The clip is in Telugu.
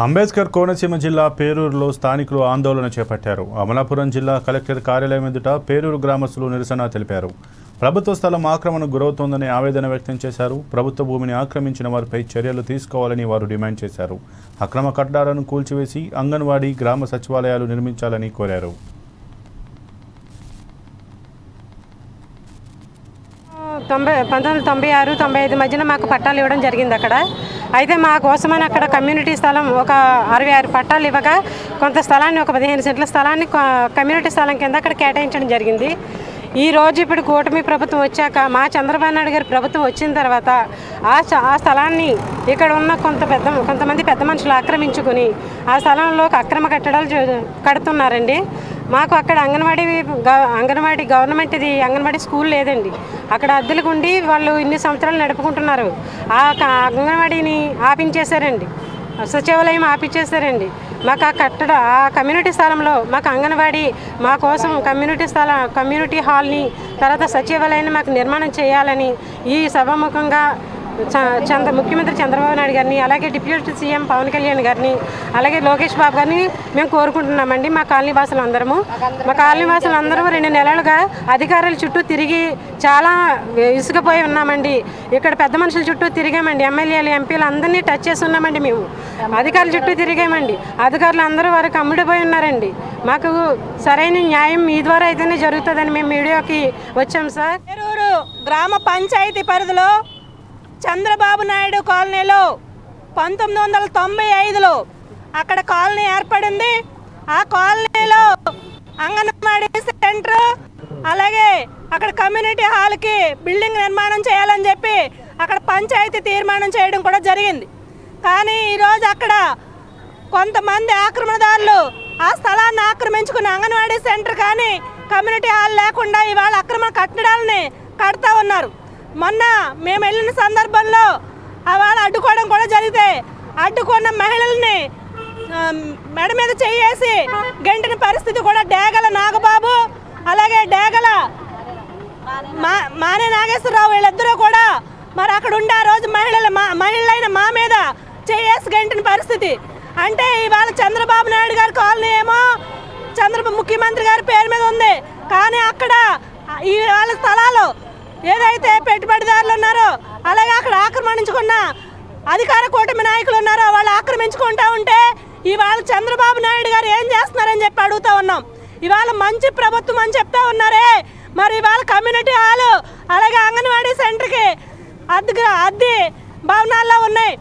అంబేద్కర్ కోనసీమ జిల్లా పేరూరులో స్థానికులు ఆందోళన చేపట్టారు. అమలాపురం జిల్లా కలెక్టర్ కార్యాలయం ఎదుట పేరూరు గ్రామస్తులు నిరసన తెలిపారు. ప్రభుత్వ స్థలం ఆక్రమణకు గురవుతోందని ఆవేదన వ్యక్తం చేశారు. ప్రభుత్వ భూమిని ఆక్రమించిన వారిపై చర్యలు తీసుకోవాలని వారు డిమాండ్ చేశారు. అక్రమ కట్టడాలను కూల్చివేసి అంగన్వాడీ, గ్రామ సచివాలయాలు నిర్మించాలని కోరారు. 1996-95 మధ్యన మాకు పట్టాలు ఇవ్వడం జరిగింది. అక్కడ అయితే మా కోసమని అక్కడ కమ్యూనిటీ స్థలం ఒక 66 పట్టాలు ఇవ్వగా కొంత స్థలాన్ని, ఒక 15 సెంట్ల స్థలాన్ని కమ్యూనిటీ స్థలం కింద అక్కడ కేటాయించడం జరిగింది. ఈ రోజు ఇప్పుడు కూటమి ప్రభుత్వం వచ్చాక, మా చంద్రబాబు నాయుడు గారి ప్రభుత్వం వచ్చిన తర్వాత ఆ స్థలాన్ని ఇక్కడ ఉన్న కొంతమంది పెద్ద మనుషులు ఆక్రమించుకొని ఆ స్థలంలోకి అక్రమ కట్టడాలు కడుతున్నారండి. మాకు అక్కడ అంగన్వాడీ గవర్నమెంట్ది అంగన్వాడీ స్కూల్ లేదండి. అక్కడ అద్దెలకు ఉండి వాళ్ళు ఇన్ని సంవత్సరాలు నడుపుకుంటున్నారు. ఆ అంగన్వాడీని ఆపించేశారండి, సచివాలయం ఆపించేశారండి. మాకు ఆ కమ్యూనిటీ స్థలంలో మాకు అంగన్వాడీ, మా కోసం కమ్యూనిటీ హాల్ని, తర్వాత సచివాలయాన్ని మాకు నిర్మాణం చేయాలని ఈ సభాముఖంగా ముఖ్యమంత్రి చంద్రబాబు నాయుడు గారిని, అలాగే డిప్యూటీ సీఎం పవన్ కళ్యాణ్ గారిని, అలాగే లోకేష్ బాబు గారిని మేము కోరుకుంటున్నామండి. మా కాలనీ వాసులు అందరూ 2 నెలలుగా అధికారుల చుట్టూ తిరిగి చాలా ఇసుకపోయి ఉన్నామండి. ఇక్కడ పెద్ద మనుషుల చుట్టూ తిరిగామండి. ఎమ్మెల్యేలు, ఎంపీలు అందరినీ టచ్ చేసి ఉన్నామండి. మేము అధికారుల చుట్టూ తిరిగామండి. అధికారులు అందరూ వారికి అమ్ముడిపోయి ఉన్నారండి. మాకు సరైన న్యాయం మీ ద్వారా అయితేనే జరుగుతుందని మేము మీడియాకి వచ్చాం సార్. పేరూరు గ్రామ పంచాయతీ పరిధిలో చంద్రబాబు నాయుడు కాలనీలో 1995లో అక్కడ కాలనీ ఏర్పడింది. ఆ కాలనీలో అంగన్వాడీ సెంటర్, అలాగే అక్కడ కమ్యూనిటీ హాల్కి బిల్డింగ్ నిర్మాణం చేయాలని చెప్పి అక్కడ పంచాయతీ తీర్మానం చేయడం కూడా జరిగింది. కానీ ఈరోజు అక్కడ కొంతమంది ఆక్రమణదారులు ఆ స్థలాన్ని ఆక్రమించుకుని అంగన్వాడీ సెంటర్ కానీ కమ్యూనిటీ హాల్ లేకుండా ఇవాళ అక్రమ కట్టడాలని కడతా ఉన్నారు. మొన్న మేము వెళ్ళిన సందర్భంలో వాళ్ళు అడ్డుకోవడం కూడా జరిగితే అడ్డుకున్న మహిళల్ని మెడ మీద చేయేసి గంటిన పరిస్థితి కూడా డేగల నాగబాబు, అలాగే డేగల మానే నాగేశ్వరరావు వీళ్ళిద్దరూ కూడా మరి అక్కడ ఉండే ఆ రోజు మహిళలైన మా మీద చేయేసి గంటిన పరిస్థితి. అంటే ఇవాళ చంద్రబాబు నాయుడు గారి కాలనీ ఏమో ముఖ్యమంత్రి గారి పేరు మీద ఉంది, కానీ అక్కడ ఈ వాళ్ళ స్థలాలు ఏదైతే పెట్టుబడిదారులు ఉన్నారో, అలాగే అక్కడ ఆక్రమించుకున్న అధికార కూటమి నాయకులు ఉన్నారో వాళ్ళు ఆక్రమించుకుంటూ ఉంటే ఇవాళ చంద్రబాబు నాయుడు గారు ఏం చేస్తున్నారని చెప్పి అడుగుతూ ఉన్నాం. ఇవాళ మంచి ప్రభుత్వం అని చెప్తా ఉన్నారే, మరి ఇవాళ కమ్యూనిటీ హాలు, అలాగే అంగన్వాడీ సెంటర్కి అద్దె భవనాల్లో ఉన్నాయి.